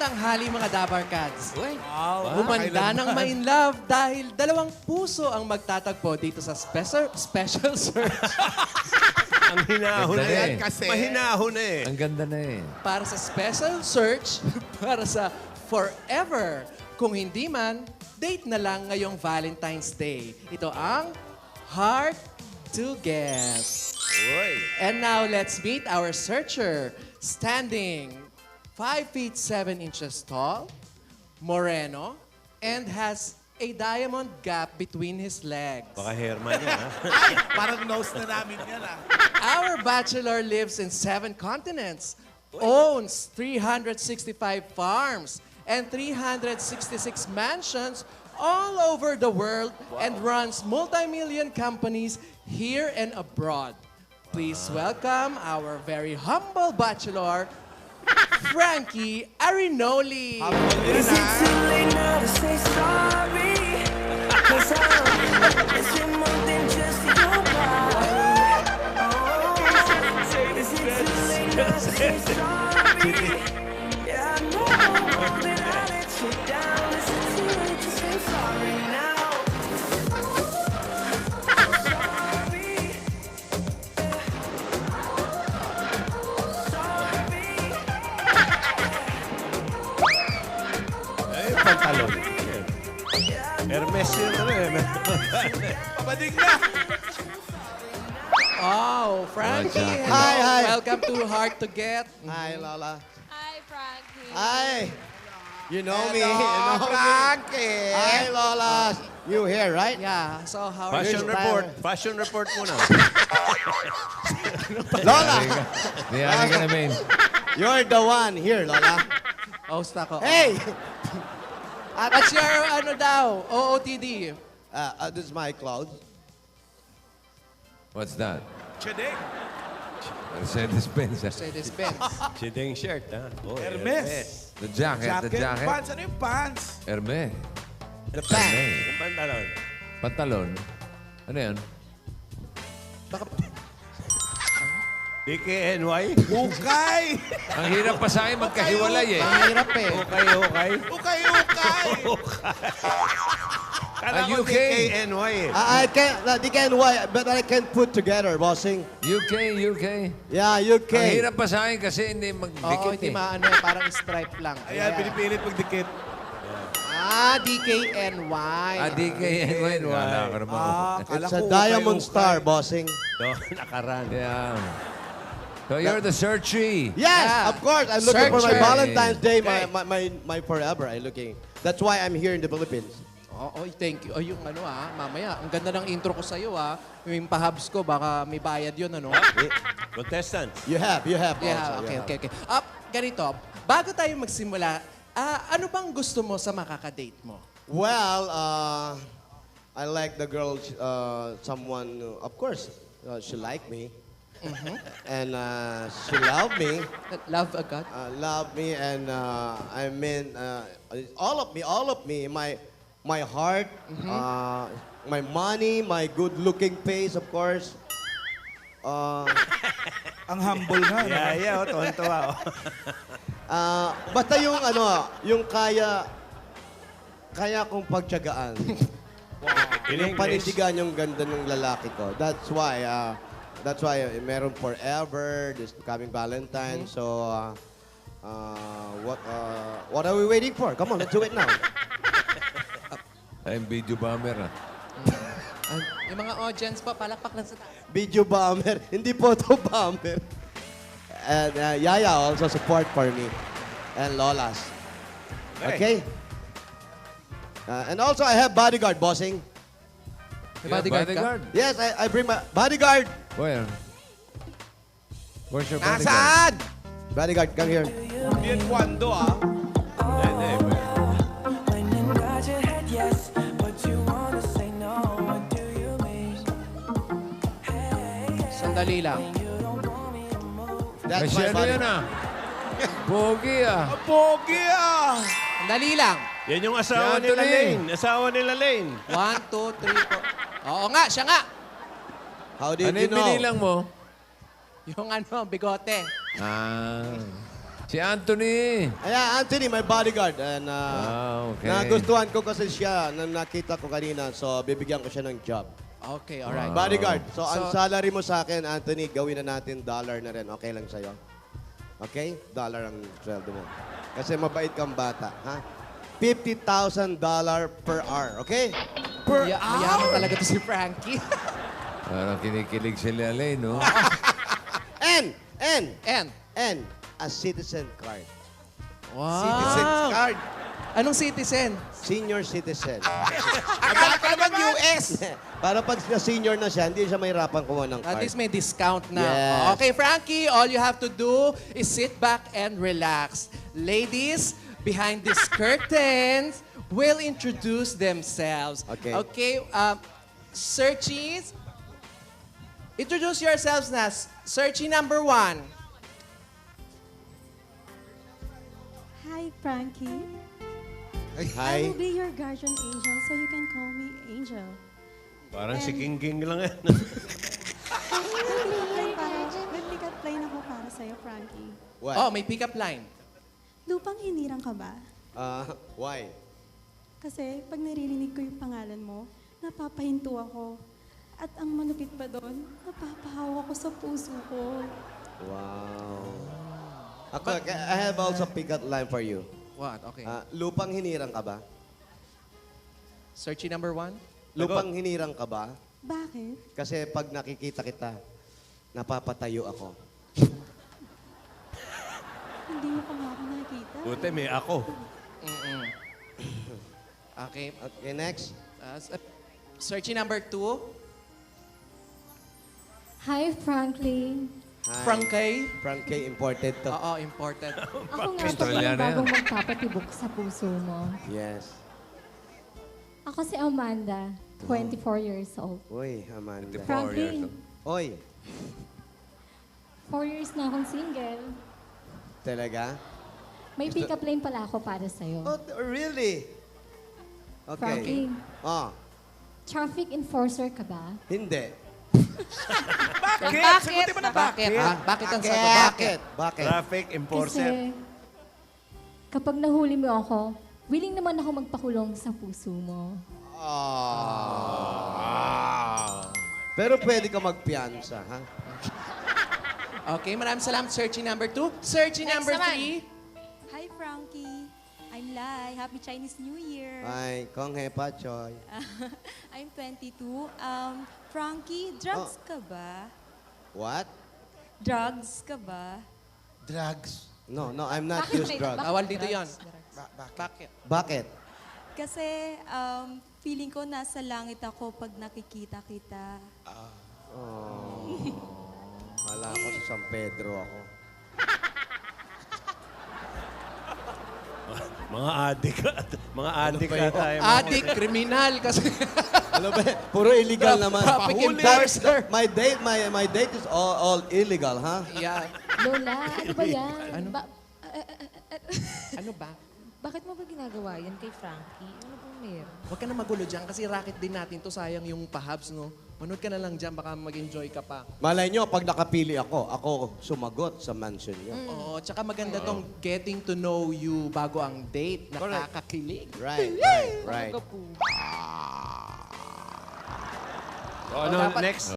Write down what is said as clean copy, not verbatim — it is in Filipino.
tanghali mga Dabarkads. Wow. Humanda ng ma-in love dahil dalawang puso ang magtatagpo dito sa special search Ang hinahon Ganda na yan eh. kasi. Mahinahon na eh. Ang ganda na eh. para sa special search para sa forever. Kung hindi man, date na lang ngayong Valentine's Day. Ito ang Hard to Get. Uy. And now let's meet our searcher. Standing 5 feet 7 inches tall, moreno, and has a diamond gap between his legs. Baka Herman yan, ha? Parang nose na namin yan, ah. Our bachelor lives in 7 continents, owns 365 farms, and 366 mansions all over the world, and runs multi-million companies here and abroad. Please welcome our very humble bachelor, Frankie Arinoli. Is it too late now to say sorry? 'Cause I'm missing more than just your body. Oh, is it too late now to say sorry? Yeah, I know that I let you down. Is it too late to say sorry now? Ay, pantalon. Hermes yun, ano eh. Pabadig na. Oh, Frankie. Hi, hello. hi. Welcome to Hard to Get. Hi, Lola. Hi, Frankie. Hi. You know me. You Hello, know Frankie. me. Hi, Lola. You here, right? Yeah, so how are Fashion you? report. Fashion report muna. Lola, Niyari ka namin. you're the one here, Lola. Host ako. Hey! What's your ano daw? OOTD. This is my clothes. What's that? Chedeng. Mercedes-Benz. Mercedes-Benz. Chideng shirt, ha? Oh, Hermes. The jacket, the jacket. Pants. Ano yung pants? Hermes. The pants. Hermes. Yung pantalon. Pantalon. Ano yan? DKNY. Ukay. Ang hirap pa sa akin magkahiwalay eh. Ang hirap eh. Okay, okay. Ukay, ukay. Kala ko UK. DKNY eh. I can't, they can why, but I can put together, bossing. UK. Yeah, Ang UK. hirap pa sa akin kasi hindi Oo, magdikit hindi eh. maano eh, parang stripe lang. Ayan, pinipilit magdikit. DKNY. DKNY. Wala ka naman. Kala It's a ko diamond ukay, star, ukay. bossing. Do, nakaran. Yeah. So you're the searchy. Yes, Yeah. of course. I'm looking for my Searcher. Valentine's Day, Okay. my forever. I'm looking. That's why I'm here in the Philippines. Oh, thank you. Oh, yung ano mamaya. Ang ganda ng intro ko sa'yo Yung pahabs ko, baka may bayad yun, ano? Contestant. You have Yeah, also. you okay, have. okay. Ganito, bago tayo magsimula, ano bang gusto mo sa makakadate mo? Well, I like the girl, someone, of course, she like me. And she love me. Love agad? Love me, and I mean, all of me, my heart, my money, my good-looking face, of course. Ang humble nga. no? Yeah, tuwan-tuwa. Basta yung yung kaya kong pagtiyagaan. Yung panindigan yung ganda ng lalaki ko. That's why meron forever, this coming Valentine. So, what are we waiting for? Come on, let's do it now. Ay, video bomber ah. Yung mga audience pa, palakpak lang sa taas. Video bomber, hindi photo bomber. And Yaya also support for me. And Lolas. Okay? And also, I have bodyguard, bossing. May bodyguard ka? Yes, I bring my bodyguard. Where? Where's your bodyguard? Nasaan? Bodyguard, come here. Bien Kwando, ah. When you nod your head yes, but you wanna say no. What do you mean? Hey, Sandali lang. you don't want me to move. That's Ay, my ano yan bodyguard. ah? Pogi ah. Ang pogi, ah. Sandali lang. Yan yung asawa Yan, nila tuloy. Lane. Asawa nila Lane. 1, 2, 3, 4. Oo nga, siya nga. How did Ano you yung know? binilang mo? Yung bigote. Ah. Si Anthony. Ayan, Anthony, my bodyguard. And Okay. nagustuhan ko kasi siya nang nakita ko kanina. So, bibigyan ko siya ng job. Okay, alright. Bodyguard. So, ang So- salary mo sa akin, Anthony, gawin na natin dollar na rin. Okay lang sa'yo? Okay? Dollar ang sweldo mo. Kasi mabait kang bata, ha? $50,000 per hour, okay? Mayaman talaga to si Frankie. Parang kinikilig si Lale, no? And And, a citizen card. wow. Citizen card. Anong citizen? Senior citizen. Baka naman US! Para pag senior na siya, hindi siya mahirapan kumuha ng At card. least may discount na. Yes. Okay, Frankie, all you have to do is sit back and relax. Ladies, behind these curtains will introduce themselves. Okay. Okay, searchies, introduce yourselves na. Searchie number 1. Hi, Frankie. I Hi. will be your guardian angel, so you can call me Angel. Parang si King King lang yan. May pick-up line ako para sa'yo, Frankie. What? Oh, may pick-up line. Lupang hinirang ka ba? Why? Kasi pag naririnig ko yung pangalan mo, napapahinto ako. At ang malupit pa doon, napapahawa ko sa puso ko. Wow. Ako, I have also pick-up line for you. What? Okay. Lupang hinirang ka ba? Searchie number 1. Lupang hinirang ka ba? Bakit? Kasi pag nakikita kita, napapatayo ako. Hindi mo pa nga ako nakikita. Buti may ako. Okay. Okay, next. Searchie number 2. Hi, Franklin. Hi. Frankie. Frankie, imported to. Oo, important. Ako nga po Australiana yung bagong yan. magpapatibok sa puso mo. Yes. Ako si Amanda, 24 years old. Uy, Amanda. Franklin, Oy, 4 years na akong single. talaga? May pick-up line pala ako para sa'yo. Oh, really? Okay. Franklin, Oh, traffic enforcer ka ba? hindi. Bakit? Sagutin mo na Bakit? Bakit ang sagot? Bakit? Bakit? Traffic enforcer. Kasi kapag nahuli mo ako, willing naman ako magpakulong sa puso mo. Pero pwede ka magpiyansa, ha? Okay, maraming salamat. Searchie number 2. Searchie number 3. Hi, Frankie. I'm Lai. Happy Chinese New Year. Ay, Kong Hepa Choy. I'm 22. Frankie, drugs ka ba? What? Drugs ka ba? Drugs. No, I'm not used drugs. Bawal dito yon. Bakit? Bakit? Kasi feeling ko nasa langit ako pag nakikita kita. Kala ko sa San Pedro ako. Mga adik. Mga adik na tayo. Adik, kriminal kasi. Ano ba? Puro illegal naman. Traffic Pahuli. enforcer. My date is all illegal, ha? Yeah. Lola, ano ba yan? Ano? Ano ba? Bakit mo ba ginagawa yan kay Frankie? Ano bang meron? Huwag ka na magulo dyan kasi racket din natin to. Sayang yung pahabs, no? Manood ka na lang dyan, baka mag-enjoy ka pa. Malay nyo, pag nakapili ako sumagot sa mansion nyo. Oo, tsaka maganda tong getting to know you bago ang date. Correct. Nakakakilig. Right. Ano, next?